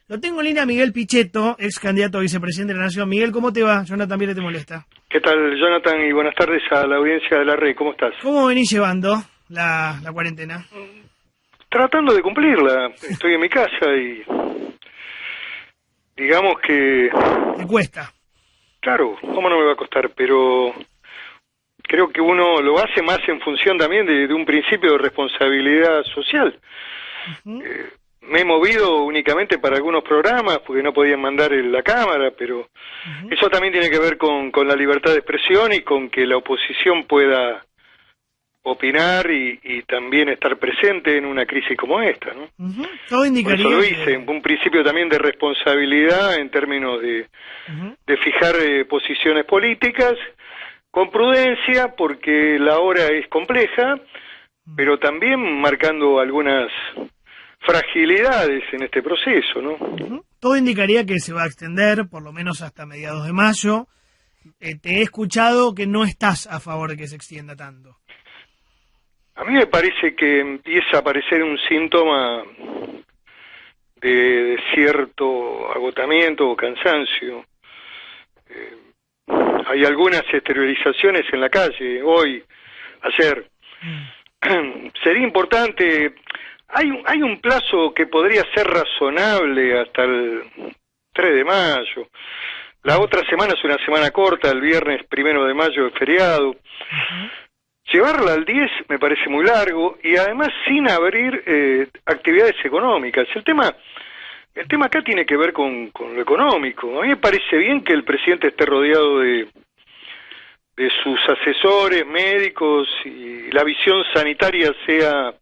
Lo tengo en línea a Miguel Pichetto, ex candidato a vicepresidente de la Nación. Miguel, ¿cómo te va? Jonathan Viere te molesta. ¿Qué tal, Jonathan? Y buenas tardes a la audiencia de la red. ¿Cómo estás? ¿Cómo venís llevando la cuarentena? Tratando de cumplirla. Estoy en mi casa y digamos que... ¿Te cuesta? Claro, ¿cómo no me va a costar? Pero creo que uno lo hace más en función también de un principio de responsabilidad social. Me he movido únicamente para algunos programas porque no podían mandar la cámara, pero eso también tiene que ver con la libertad de expresión y con que la oposición pueda opinar y también estar presente en una crisis como esta, ¿no? Todo indicaría por eso lo hice, un principio también de responsabilidad en términos de fijar posiciones políticas con prudencia, porque la hora es compleja, pero también marcando algunas fragilidades en este proceso, ¿no? Todo indicaría que se va a extender, por lo menos hasta mediados de mayo. Te he escuchado que no estás a favor de que se extienda tanto. A mí me parece que empieza a aparecer un síntoma de cierto agotamiento o cansancio. Hay algunas exteriorizaciones en la calle, hoy, ayer. Sería importante... Hay un plazo que podría ser razonable hasta el 3 de mayo. La otra semana es una semana corta, el viernes 1 de mayo es feriado. Llevarla al 10 me parece muy largo y además sin abrir actividades económicas. El tema acá tiene que ver con lo económico. A mí me parece bien que el presidente esté rodeado de sus asesores, médicos, y la visión sanitaria sea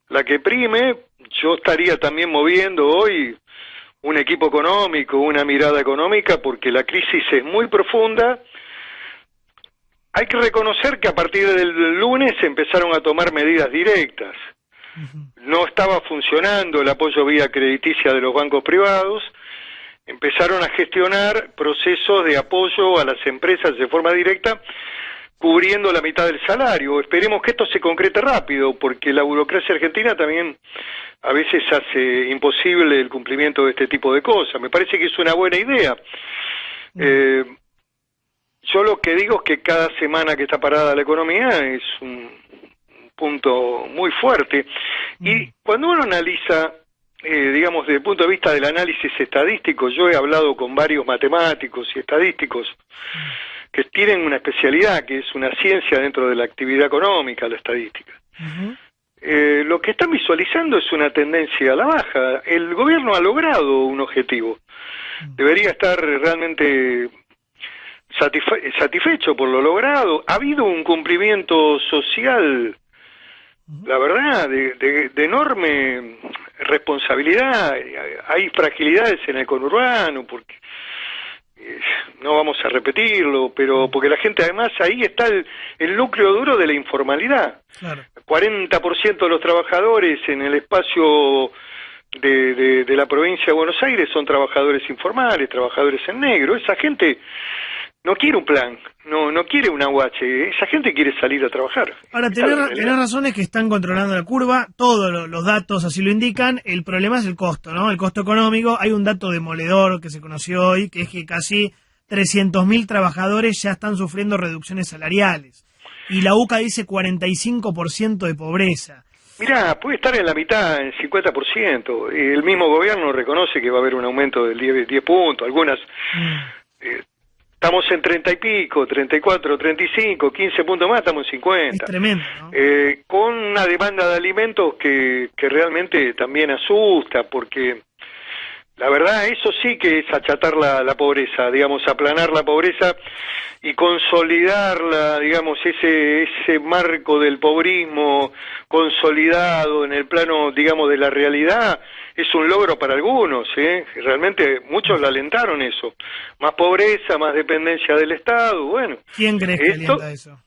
la que prime. Yo estaría también moviendo hoy un equipo económico, una mirada económica, porque la crisis es muy profunda. Hay que reconocer que a partir del lunes se empezaron a tomar medidas directas. No estaba funcionando el apoyo vía crediticia de los bancos privados. Empezaron a gestionar procesos de apoyo a las empresas de forma directa, cubriendo la mitad del salario. Esperemos que esto se concrete rápido, porque la burocracia argentina también a veces hace imposible el cumplimiento de este tipo de cosas. Me parece que es una buena idea. Yo lo que digo es que cada semana que está parada la economía es un punto muy fuerte. Y cuando uno analiza, digamos, desde el punto de vista del análisis estadístico, yo he hablado con varios matemáticos y estadísticos que tienen una especialidad, que es una ciencia dentro de la actividad económica, la estadística. Lo que están visualizando es una tendencia a la baja. El gobierno ha logrado un objetivo. Debería estar realmente satisfecho por lo logrado. Ha habido un cumplimiento social, la verdad, de enorme responsabilidad. Hay fragilidades en el conurbano, porque no vamos a repetirlo, pero porque la gente, además, ahí está el núcleo duro de la informalidad. Claro. 40% de los trabajadores en el espacio de la provincia de Buenos Aires son trabajadores informales, trabajadores en negro. Esa gente no quiere un plan, no quiere un aguache, esa gente quiere salir a trabajar. Ahora, tenés razones que están controlando la curva, todos los datos así lo indican. El problema es el costo, ¿no? El costo económico. Hay un dato demoledor que se conoció hoy, que es que casi 300.000 trabajadores ya están sufriendo reducciones salariales. Y la UCA dice 45% de pobreza. Mirá, puede estar en la mitad, en 50%. El mismo gobierno reconoce que va a haber un aumento del 10 puntos, algunas... Estamos en 30 y pico, 34, 35, 15 puntos más, estamos en 50. Es tremendo, ¿no? Con una demanda de alimentos que realmente también asusta, porque la verdad eso sí que es achatar la pobreza, digamos, aplanar la pobreza y consolidarla, digamos, ese marco del pobrismo consolidado en el plano, digamos, de la realidad. Es un logro para algunos, realmente muchos lo alentaron eso. Más pobreza, más dependencia del Estado, bueno. ¿Quién crees que alienta eso?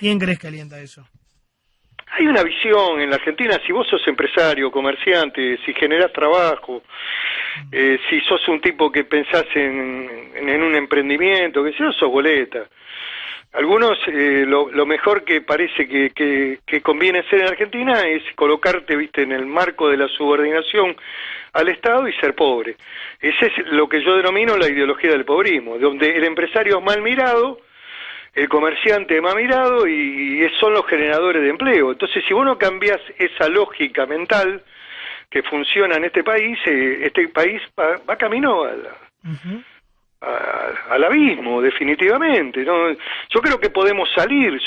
¿Quién crees que alienta eso? Hay una visión en la Argentina, si vos sos empresario, comerciante, si generás trabajo, si sos un tipo que pensás en un emprendimiento, que si no sos boleta. Algunos, lo mejor que parece que conviene hacer en Argentina es colocarte, viste, en el marco de la subordinación al Estado y ser pobre. Ese es lo que yo denomino la ideología del pobrismo, donde el empresario es mal mirado, el comerciante es mal mirado y son los generadores de empleo. Entonces, si vos no cambiás esa lógica mental que funciona en este país va camino al abismo, definitivamente, ¿no? Yo creo que podemos salir,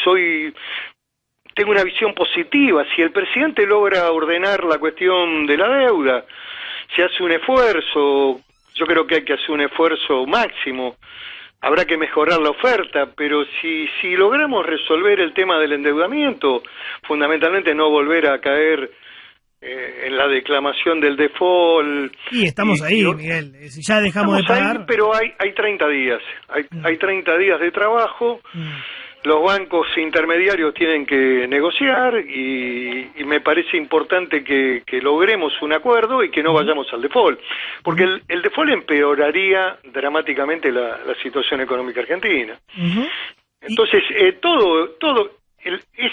tengo una visión positiva. Si el presidente logra ordenar la cuestión de la deuda, se hace un esfuerzo, yo creo que hay que hacer un esfuerzo máximo, habrá que mejorar la oferta, pero si logramos resolver el tema del endeudamiento, fundamentalmente no volver a caer en la declamación del default. Y estamos ahí, Miguel, si ya dejamos de pagar... Ahí, pero hay 30 días, hay 30 días de trabajo, los bancos intermediarios tienen que negociar y me parece importante que logremos un acuerdo y que no vayamos al default, porque el default empeoraría dramáticamente la situación económica argentina. Entonces, es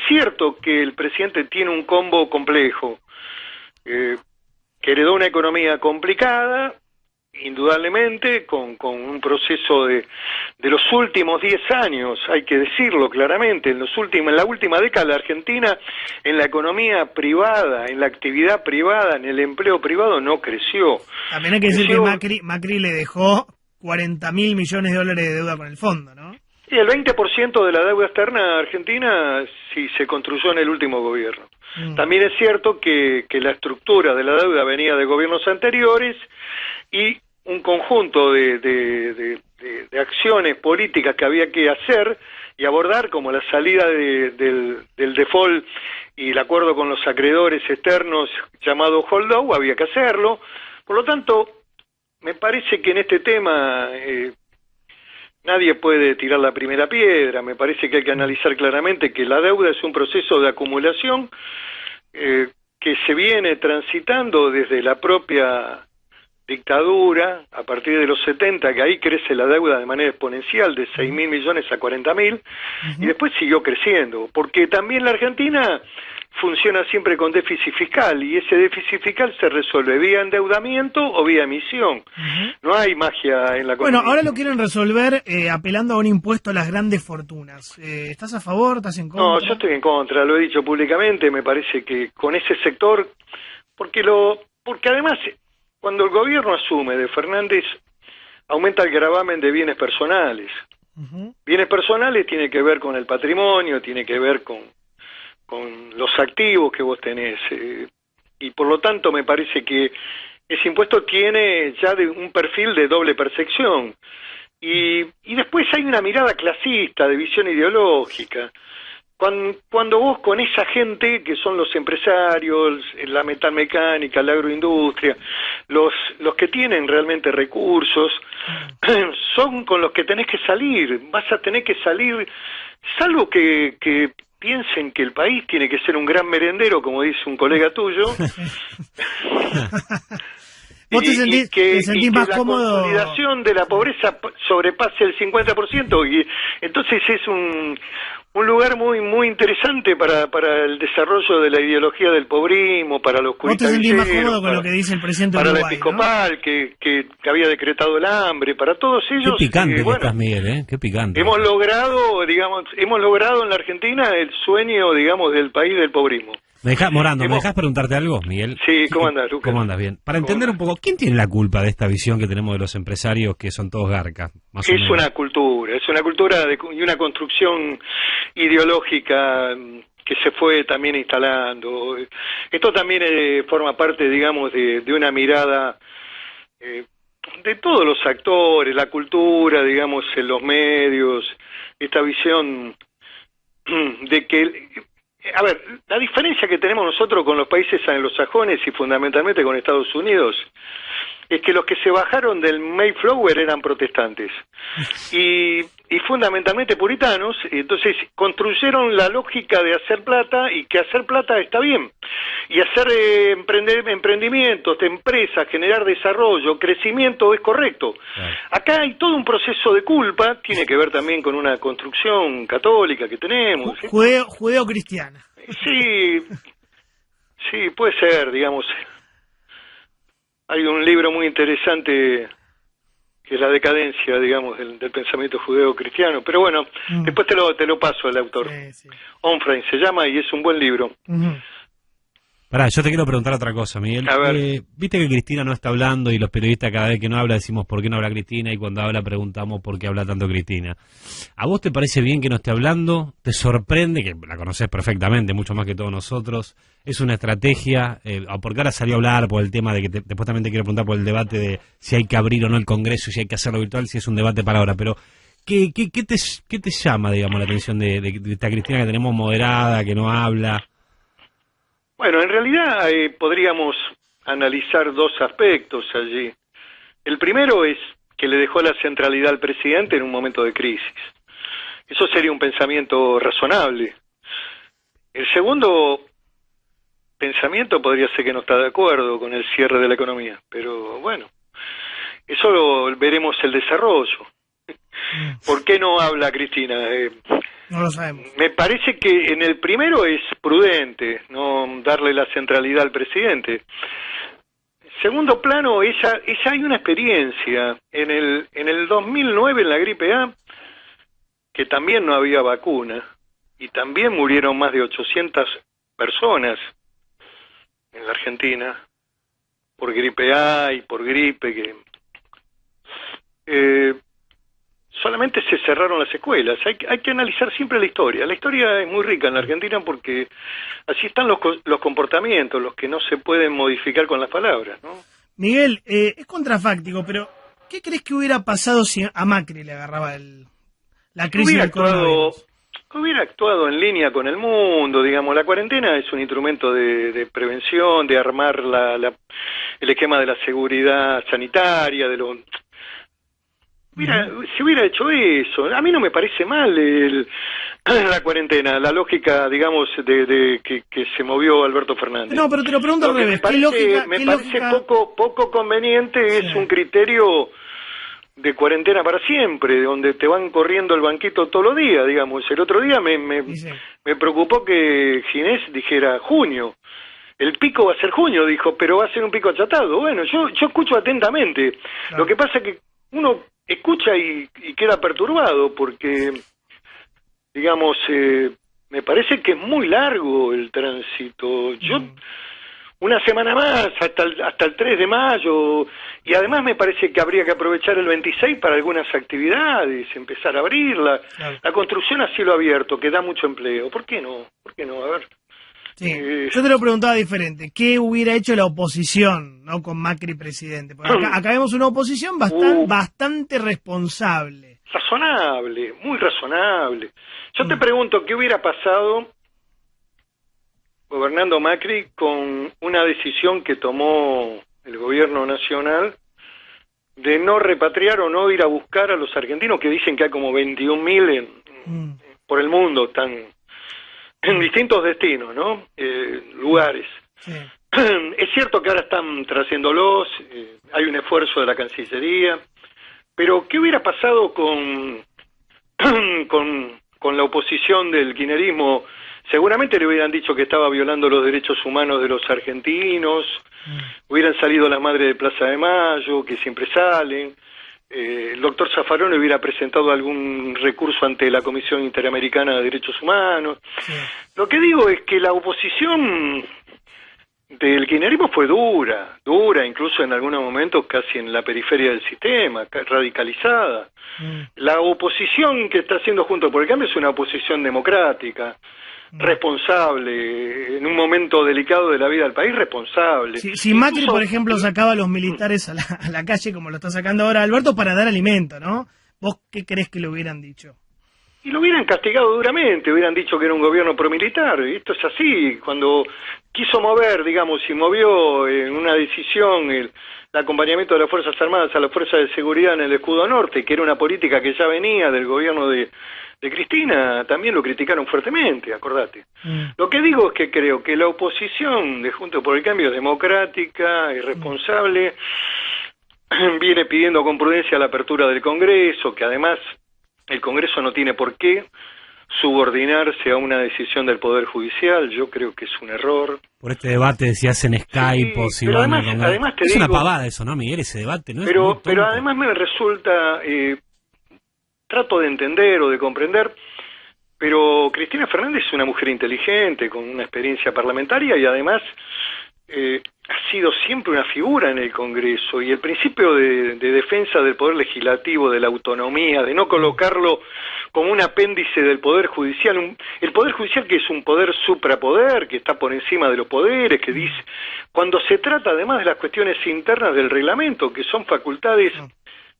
cierto que el presidente tiene un combo complejo, que heredó una economía complicada, indudablemente, con un proceso de los últimos 10 años, hay que decirlo claramente, en la última década la Argentina, en la economía privada, en la actividad privada, en el empleo privado, no creció. También hay que decir que Macri le dejó 40.000 millones de dólares de deuda con el fondo, ¿no? Y el 20% de la deuda externa argentina sí se construyó en el último gobierno. También es cierto que la estructura de la deuda venía de gobiernos anteriores y un conjunto de acciones políticas que había que hacer y abordar, como la salida del default y el acuerdo con los acreedores externos llamado holdout, había que hacerlo. Por lo tanto, me parece que en este tema nadie puede tirar la primera piedra. Me parece que hay que analizar claramente que la deuda es un proceso de acumulación que se viene transitando desde la propia dictadura, a partir de los 70, que ahí crece la deuda de manera exponencial, de 6.000 millones a 40.000, y después siguió creciendo, porque también la Argentina funciona siempre con déficit fiscal, y ese déficit fiscal se resuelve vía endeudamiento o vía emisión. No hay magia en la economía. Bueno, ahora lo quieren resolver apelando a un impuesto a las grandes fortunas. ¿Estás a favor? ¿Estás en contra? No, yo estoy en contra, lo he dicho públicamente. Me parece que con ese sector, porque además, cuando el gobierno asume de Fernández, aumenta el gravamen de bienes personales. Bienes personales tiene que ver con el patrimonio, tiene que ver con los activos que vos tenés, y por lo tanto me parece que ese impuesto tiene ya un perfil de doble percepción, y después hay una mirada clasista, de visión ideológica. Cuando vos con esa gente que son los empresarios, la metalmecánica, la agroindustria, los que tienen realmente recursos, son con los que tenés que salir. Vas a tener que salir, salvo que piensen que el país tiene que ser un gran merendero, como dice un colega tuyo. ¿Vos te sentís más cómodo? La consolidación de la pobreza sobrepase el 50%, y entonces es un lugar muy muy interesante para el desarrollo de la ideología del pobrismo, para los curitaviceros. ¿Vos te sentís más cómodo con lo que dice el presidente para Uruguay, la episcopal, ¿no? que había decretado el hambre, para todos ellos? Qué picante que estás, Miguel, qué picante. Hemos logrado en la Argentina el sueño, digamos, del país del pobrismo. Morando, ¿me dejás preguntarte algo, Miguel? Sí, ¿cómo andás, Lucas? ¿Cómo andas? Bien. Para entender un poco, ¿quién tiene la culpa de esta visión que tenemos de los empresarios que son todos garcas? Es una cultura y una construcción ideológica que se fue también instalando. Esto también forma parte, digamos, de una mirada de todos los actores, la cultura, digamos, en los medios, esta visión de que... A ver, la diferencia que tenemos nosotros con los países anglosajones y fundamentalmente con Estados Unidos es que los que se bajaron del Mayflower eran protestantes. Y y fundamentalmente puritanos, entonces construyeron la lógica de hacer plata y que hacer plata está bien. Y hacer emprendimientos de empresas, generar desarrollo, crecimiento es correcto. Claro. Acá hay todo un proceso de culpa, tiene que ver también con una construcción católica que tenemos. ¿Sí? Judeo-cristiana. Sí, puede ser, digamos. Hay un libro muy interesante que es La decadencia, digamos, del pensamiento judeo-cristiano. Pero bueno, después te lo paso al autor. Sí. Onfray se llama y es un buen libro. Pará, yo te quiero preguntar otra cosa, Miguel. A ver. Viste que Cristina no está hablando y los periodistas cada vez que no habla decimos por qué no habla Cristina y cuando habla preguntamos por qué habla tanto Cristina. ¿A vos te parece bien que no esté hablando? ¿Te sorprende? Que la conocés perfectamente, mucho más que todos nosotros. ¿Es una estrategia? Porque ahora salió a hablar por el tema de que después también te quiero preguntar por el debate de si hay que abrir o no el Congreso, si hay que hacerlo virtual, si es un debate para ahora. Pero ¿qué te llama, digamos, la atención de esta Cristina que tenemos moderada, que no habla? Bueno, en realidad podríamos analizar dos aspectos allí. El primero es que le dejó la centralidad al presidente en un momento de crisis. Eso sería un pensamiento razonable. El segundo pensamiento podría ser que no está de acuerdo con el cierre de la economía, pero bueno, eso lo veremos el desarrollo. ¿Por qué no habla Cristina? No lo sabemos. Me parece que en el primero es prudente no darle la centralidad al presidente. Segundo plano, ella hay una experiencia. En el 2009, en la gripe A, que también no había vacuna, y también murieron más de 800 personas en la Argentina, por gripe A y por gripe, solamente se cerraron las escuelas. Hay que analizar siempre la historia. La historia es muy rica en la Argentina porque así están los comportamientos, los que no se pueden modificar con las palabras, ¿no? Miguel, es contrafáctico, pero ¿qué crees que hubiera pasado si a Macri le agarraba la crisis del coronavirus? Hubiera actuado en línea con el mundo, digamos. La cuarentena es un instrumento de prevención, de armar el esquema de la seguridad sanitaria, si hubiera hecho eso. A mí no me parece mal la cuarentena, la lógica, digamos, de que se movió Alberto Fernández. No, pero te lo pregunto al revés. Me parece poco conveniente, es un criterio de cuarentena para siempre, donde te van corriendo el banquito todos los días, digamos. El otro día me preocupó que Ginés dijera junio. El pico va a ser junio, dijo, pero va a ser un pico achatado. Bueno, yo escucho atentamente. Claro. Lo que pasa es que uno escucha y queda perturbado porque, digamos, me parece que es muy largo el tránsito. Una semana más, hasta el 3 de mayo, y además me parece que habría que aprovechar el 26 para algunas actividades, empezar a abrirla. Claro. La construcción a cielo abierto, que da mucho empleo. ¿Por qué no? A ver. Sí. Yo te lo preguntaba diferente. ¿Qué hubiera hecho la oposición, no, con Macri presidente? Porque acá vemos una oposición bastante responsable. Razonable, muy razonable. Yo te pregunto, ¿qué hubiera pasado gobernando Macri con una decisión que tomó el gobierno nacional de no repatriar o no ir a buscar a los argentinos, que dicen que hay como 21.000 por el mundo, están en distintos destinos, ¿no? Lugares. Sí. Es cierto que ahora están trayéndolos, hay un esfuerzo de la Cancillería, pero ¿qué hubiera pasado con la oposición del kirchnerismo? Seguramente le hubieran dicho que estaba violando los derechos humanos de los argentinos, hubieran salido las madres de Plaza de Mayo, que siempre salen, el doctor Zaffaroni hubiera presentado algún recurso ante la Comisión Interamericana de Derechos Humanos. Sí. Lo que digo es que la oposición del kirchnerismo fue dura, incluso en algunos momentos casi en la periferia del sistema, radicalizada. La oposición que está haciendo Juntos por el Cambio es una oposición democrática, responsable, en un momento delicado de la vida del país, responsable. Si Macri, por ejemplo, sacaba a los militares a la calle, como lo está sacando ahora Alberto, para dar alimento, ¿no? ¿Vos qué crees que le hubieran dicho? y lo hubieran castigado duramente, hubieran dicho que era un gobierno promilitar, y esto es así. Cuando quiso mover, digamos, y movió en una decisión el acompañamiento de las Fuerzas Armadas a las Fuerzas de Seguridad en el Escudo Norte, que era una política que ya venía del gobierno de Cristina, también lo criticaron fuertemente, acordate. Lo que digo es que creo que la oposición de Juntos por el Cambio es democrática y responsable, viene pidiendo con prudencia la apertura del Congreso, que además el Congreso no tiene por qué subordinarse a una decisión del Poder Judicial. Yo creo que es un error. Por este debate, si hacen Skype o si van a Congreso. Además te es digo, una pavada eso, ¿no, Miguel? Ese debate, ¿no? Pero además me resulta... trato de entender o de comprender, pero Cristina Fernández es una mujer inteligente, con una experiencia parlamentaria y además ha sido siempre una figura en el Congreso, y el principio de defensa del Poder Legislativo, de la autonomía, de no colocarlo como un apéndice del Poder Judicial, el Poder Judicial que es un poder suprapoder, que está por encima de los poderes, que dice, cuando se trata además de las cuestiones internas del reglamento, que son facultades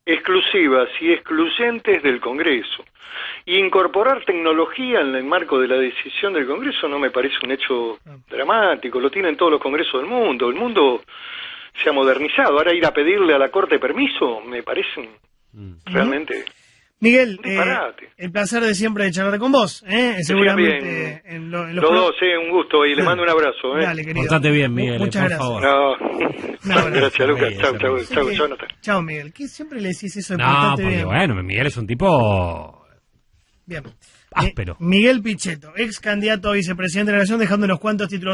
exclusivas y excluyentes del Congreso. Y incorporar tecnología en el marco de la decisión del Congreso no me parece un hecho dramático, lo tienen todos los congresos del mundo, el mundo se ha modernizado, ahora ir a pedirle a la Corte permiso me parece realmente... Miguel, el placer de siempre de charlar con vos, seguramente en los dos, un gusto, y le mando un abrazo. Dale, querido. Portate bien, Miguel, Muchas gracias. favor. No, gracias, Lucas. Chau, Jonathan. Chao, Miguel. ¿Qué siempre le decís eso de No, portate porque bien? bueno, Miguel es un tipo... Bien. áspero. Miguel Pichetto, ex candidato a vicepresidente de la Nación, dejando unos cuantos títulos